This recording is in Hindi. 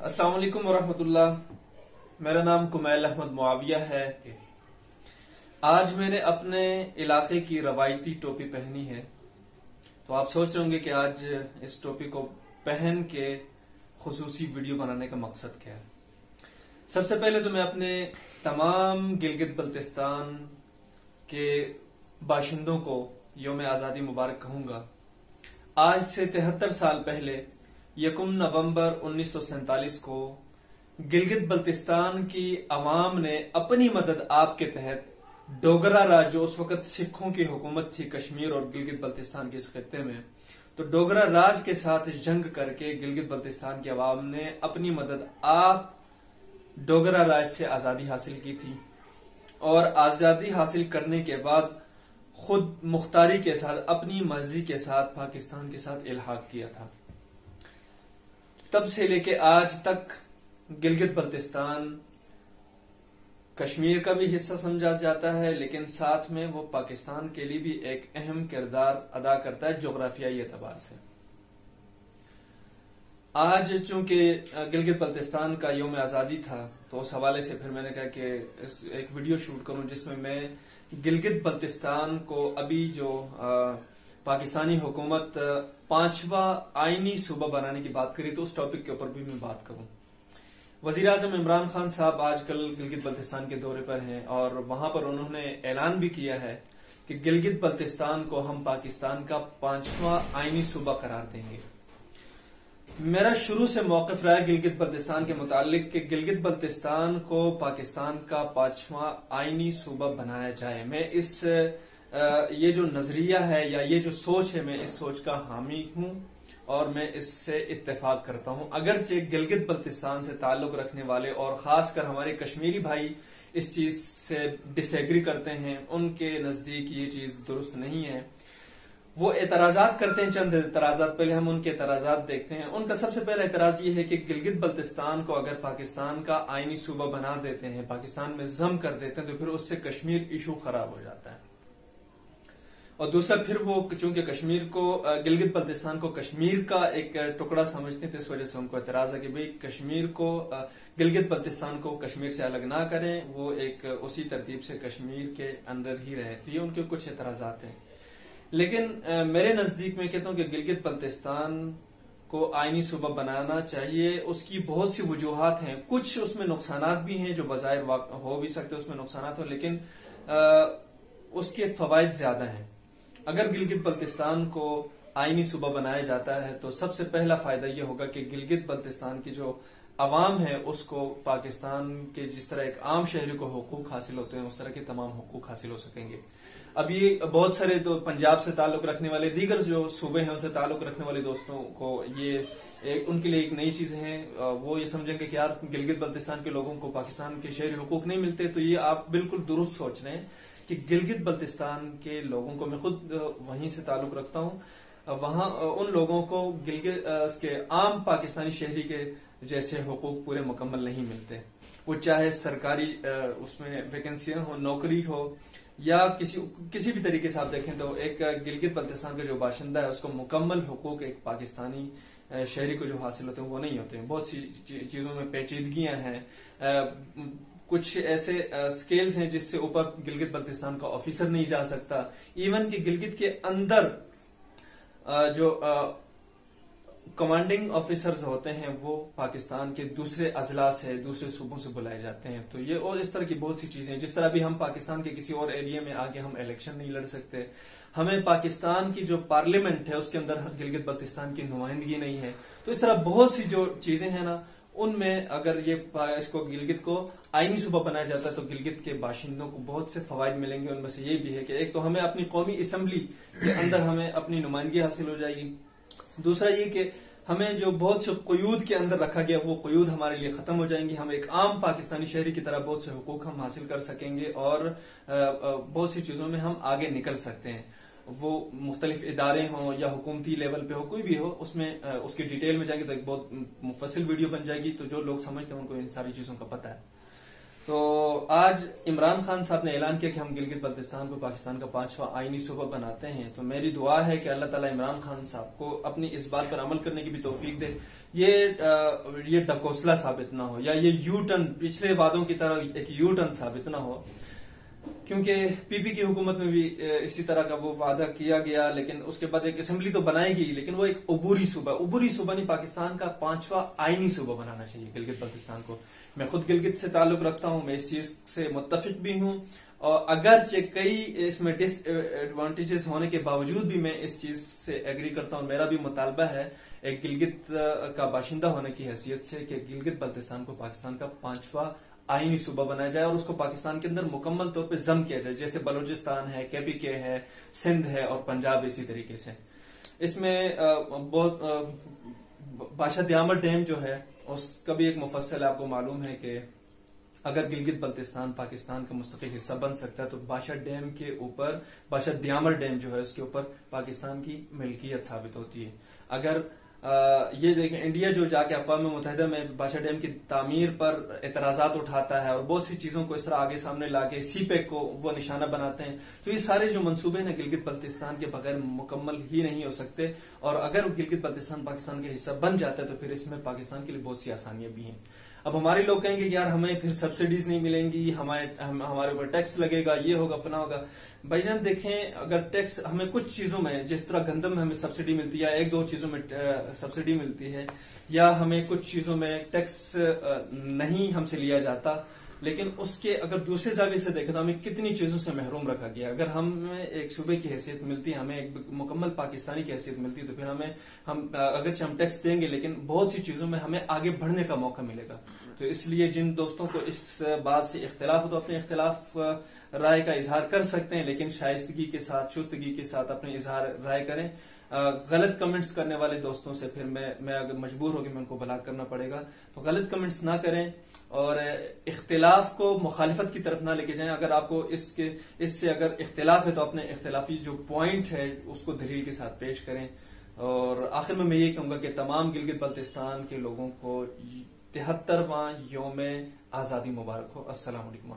अस्सलाम वालेकुम वरहमतुल्लाह। मेरा नाम कुमैल अहमद मुआविया है। आज मैंने अपने इलाके की रवायती टोपी पहनी है, तो आप सोच रहे होंगे कि आज इस टोपी को पहन के खुसूसी वीडियो बनाने का मकसद क्या है। सबसे पहले तो मैं अपने तमाम गिलगित बल्तिस्तान के बाशिंदों को यौम आजादी मुबारक कहूंगा। आज से 73 साल पहले 1 नवंबर 1947 को गिलगित बल्तिस्तान की अवाम ने अपनी मदद आपके तहत डोगरा राज, जो उस वक्त सिखों की हुकूमत थी कश्मीर और गिलगित बल्तिस्तान के इस खित्ते में, तो डोगरा राज के साथ जंग करके गिलगित बल्तिस्तान की अवाम ने अपनी मदद आप डोगरा राज से आजादी हासिल की थी और आजादी हासिल करने के बाद खुद मुख्तारी के साथ, अपनी मर्जी के साथ पाकिस्तान के साथ इल्हाक किया था। तब से लेके आज तक गिलगित बल्तिस्तान कश्मीर का भी हिस्सा समझा जाता है, लेकिन साथ में वो पाकिस्तान के लिए भी एक अहम किरदार अदा करता है जोग्राफियाई एतबार से। आज चूंकि गिलगित बल्तिस्तान का यौम आजादी था, तो उस हवाले से फिर मैंने कहा कि एक वीडियो शूट करूं जिसमें मैं गिलगित बल्तिस्तान को अभी जो पाकिस्तानी हुकूमत 5वां आईनी सूबा बनाने की बात करी, तो उस टॉपिक के ऊपर भी मैं बात करूं। वजीर आजम इमरान खान साहब आजकल गिलगित बल्तिस्तान के दौरे पर हैं और वहां पर उन्होंने ऐलान भी किया है कि गिलगित बल्तिस्तान को हम पाकिस्तान का 5वां आईनी सूबा करार देंगे। मेरा शुरू से मौक़िफ़ रहा है गिलगित बल्तिस्तान के मुतालिक कि गिलगित बल्तिस्तान को पाकिस्तान का 5वां आईनी सूबा बनाया जाए। मैं इस ये जो नजरिया है या ये जो सोच है, मैं इस सोच का हामी हूं और मैं इससे इत्तेफाक करता हूं। अगरचे गिलगित बल्तिस्तान से ताल्लुक रखने वाले और खासकर हमारे कश्मीरी भाई इस चीज से डिसएग्री करते हैं, उनके नजदीक ये चीज दुरुस्त नहीं है, वो एतराजात करते हैं। चंद एतराजात पहले हम उनके एतराजात देखते हैं। उनका सबसे पहला एतराज ये है कि गिलगित बल्तिस्तान को अगर पाकिस्तान का आईनी सूबा बना देते हैं, पाकिस्तान में जम कर देते हैं, तो फिर उससे कश्मीर इशू खराब हो जाता है। और दूसरा, फिर वो चूंकि कश्मीर को, गिलगित बल्तिस्तान को कश्मीर का एक टुकड़ा समझते हैं, तो इस वजह से उनको एतराज है कि भाई कश्मीर को, गिलगित बल्तिस्तान को कश्मीर से अलग ना करें, वो एक उसी तरतीब से कश्मीर के अंदर ही रहे। तो ये उनके कुछ एतराजात हैं। लेकिन मेरे नजदीक में कहता हूं कि गिलगित बल्तिस्तान को आईनी सूबा बनाना चाहिए। उसकी बहुत सी वजूहात हैं, कुछ उसमें नुकसानात भी हैं जो बजाय हो भी सकते उसमें नुकसानात हो, लेकिन उसके फवायद ज्यादा हैं। अगर गिलगित बल्तिस्तान को आईनी सूबा बनाया जाता है तो सबसे पहला फायदा यह होगा कि गिलगित बल्तिस्तान की जो अवाम है उसको पाकिस्तान के जिस तरह एक आम शहरी को हुकूक हासिल होते हैं, उस तरह के तमाम हुकूक हासिल हो सकेंगे। अब ये बहुत सारे तो पंजाब से ताल्लुक रखने वाले, दीगर जो सूबे हैं उनसे ताल्लुक रखने वाले दोस्तों को ये उनके लिए एक नई चीज है। वो ये समझेंगे कि यार गिलगित बल्तिस्तान के लोगों को पाकिस्तान के शहरी हुकूक नहीं मिलते। तो ये आप बिल्कुल दुरुस्त सोच रहे हैं कि गिलगित बल्तिस्तान के लोगों को, मैं खुद वहीं से ताल्लुक रखता हूं, वहां उन लोगों को गिलगित के आम पाकिस्तानी शहरी के जैसे हुकूक पूरे मुकम्मल नहीं मिलते। वो चाहे सरकारी उसमें वैकेंसियां हो, नौकरी हो, या किसी भी तरीके से आप देखें तो एक गिलगित बल्तिस्तान का जो बाशिंदा है उसको मुकम्मल हुकूक एक पाकिस्तानी शहरी को जो हासिल होते हैं वो नहीं होते हैं। बहुत सी चीजों में पेचीदगियां हैं, कुछ ऐसे स्केल्स हैं जिससे ऊपर गिलगित बल्तिस्तान का ऑफिसर नहीं जा सकता। इवन कि गिलगित के अंदर जो कमांडिंग ऑफिसर्स होते हैं वो पाकिस्तान के दूसरे अजला से, दूसरे सूबों से बुलाए जाते हैं। तो ये और इस तरह की बहुत सी चीजें, जिस तरह भी हम पाकिस्तान के किसी और एरिया में आगे हम इलेक्शन नहीं लड़ सकते, हमें पाकिस्तान की जो पार्लियामेंट है उसके अंदर गिलगित बल्तिस्तान की नुमाइंदगी नहीं है। तो इस तरह बहुत सी जो चीजें हैं ना, उनमें अगर ये इसको गिलगित को आईनी सूबा बनाया जाता है तो गिलगित के बाशिंदों को बहुत से फवायद मिलेंगे। उनमें से ये भी है कि एक तो हमें अपनी कौमी असम्बली के अंदर हमें अपनी नुमाइंदगी हासिल हो जाएगी। दूसरा ये कि हमें जो बहुत से क़ुयूद के अंदर रखा गया वो क़ुयूद हमारे लिए खत्म हो जाएंगी। हम एक आम पाकिस्तानी शहरी की तरह बहुत से हुकूक हम हासिल कर सकेंगे और बहुत सी चीजों में हम आगे निकल सकते हैं। वो मुख्तलिफ इदारे हों या हुकूमती लेवल पे हो, कोई भी हो, उसमें उसकी डिटेल में जाएगी तो एक बहुत मुफस्सिल वीडियो बन जाएगी। तो जो लोग समझते हैं उनको इन सारी चीजों का पता है। तो आज इमरान खान साहब ने ऐलान किया कि हम गिलगित बल्तिस्तान को पाकिस्तान का 5वां आईनी सूबा बनाते हैं। तो मेरी दुआ है कि अल्लाह ताला इमरान खान साहब को अपनी इस बात पर अमल करने की भी तौफीक दे। ये डकोसला साबित ना हो, या ये यू टर्न पिछले वादों की तरह एक यू टर्न साबित ना हो। क्योंकि पीपी की हुकूमत में भी इसी तरह का वो वादा किया गया, लेकिन उसके बाद एक असेंबली तो बनाएगी, लेकिन वो एक उबूरी सूबा नहीं, पाकिस्तान का 5वां आईनी सूबा बनाना चाहिए गिलगित बल्तिस्तान को। मैं खुद गिलगित से ताल्लुक रखता हूं, मैं इस चीज से मुत्तफिक भी हूं, और अगरचे कई इसमें डिसएडवांटेजेस होने के बावजूद भी मैं इस चीज से एग्री करता हूं। मेरा भी मुतालबा है एक गिलगित का बाशिंदा होने की हैसियत से कि गिलगित बल्तिस्तान को पाकिस्तान का 5वां आईनी सूबा बनाया जाए और उसको पाकिस्तान के अंदर मुकम्मल तौर पे जम किया जाए, जैसे बलूचिस्तान है, केपीके है, सिंध है और पंजाब इसी तरीके से। इसमें बहुत बादशाह दयामर डैम जो है उसका भी एक मुफस्सल आपको मालूम है कि अगर गिलगित बल्तिस्तान पाकिस्तान का मुस्तकिल हिस्सा बन सकता है तो बादशाह डैम के ऊपर, बादशाह दयामर डैम जो है उसके ऊपर पाकिस्तान की मिल्कियत साबित होती है। अगर ये देखें, इंडिया जो जाके अक़वाम मुत्तहिदा में बादशाह डैम की तामीर पर एतराजात उठाता है और बहुत सी चीजों को इस तरह आगे सामने लाके सीपेक को वो निशाना बनाते हैं, तो ये सारे जो मंसूबे हैं गिलगित बल्तिस्तान के बगैर मुकम्मल ही नहीं हो सकते। और अगर गिलगित बल्तिस्तान पाकिस्तान का हिस्सा बन जाता है तो फिर इसमें पाकिस्तान के लिए बहुत सी आसानियां भी हैं। अब हमारे लोग कहेंगे यार हमें फिर सब्सिडीज नहीं मिलेंगी, हमारे ऊपर टैक्स लगेगा, ये होगा फना होगा। भाईजान देखें, अगर टैक्स हमें कुछ चीजों में, जिस तरह गंदम में हमें सब्सिडी मिलती है, एक दो चीजों में सब्सिडी मिलती है, या हमें कुछ चीजों में टैक्स नहीं हमसे लिया जाता, लेकिन उसके अगर दूसरे जाविये से देखें तो हमें कितनी चीजों से महरूम रखा गया। अगर हमें एक सूबे की हैसियत मिलती है, हमें एक मुकम्मल पाकिस्तानी की हैसियत मिलती है, तो फिर हम अगरचे हम टैक्स देंगे लेकिन बहुत सी चीजों में हमें आगे बढ़ने का मौका मिलेगा। तो इसलिए जिन दोस्तों को इस बात से इख्तिलाफ हो तो अपने इख्तिलाफ राय का इजहार कर सकते हैं, लेकिन शाइस्तगी के साथ, चुस्तगी के साथ अपने इजहार राय करें। गलत कमेंट्स करने वाले दोस्तों से फिर मैं अगर मजबूर होगी मैं उनको ब्लॉक करना पड़ेगा, तो गलत कमेंट्स ना करें और इख्तिलाफ को मुखालिफत की तरफ ना लेके जाएं। अगर आपको इससे अगर इख्तिलाफ है तो अपने इख्तिलाफी जो पॉइंट है उसको दलील के साथ पेश करें। और आखिर में मैं ये कहूंगा कि तमाम गिलगित बल्तिस्तान के लोगों को 73वां यौम आजादी मुबारक हो। अस्सलाम वालेकुम।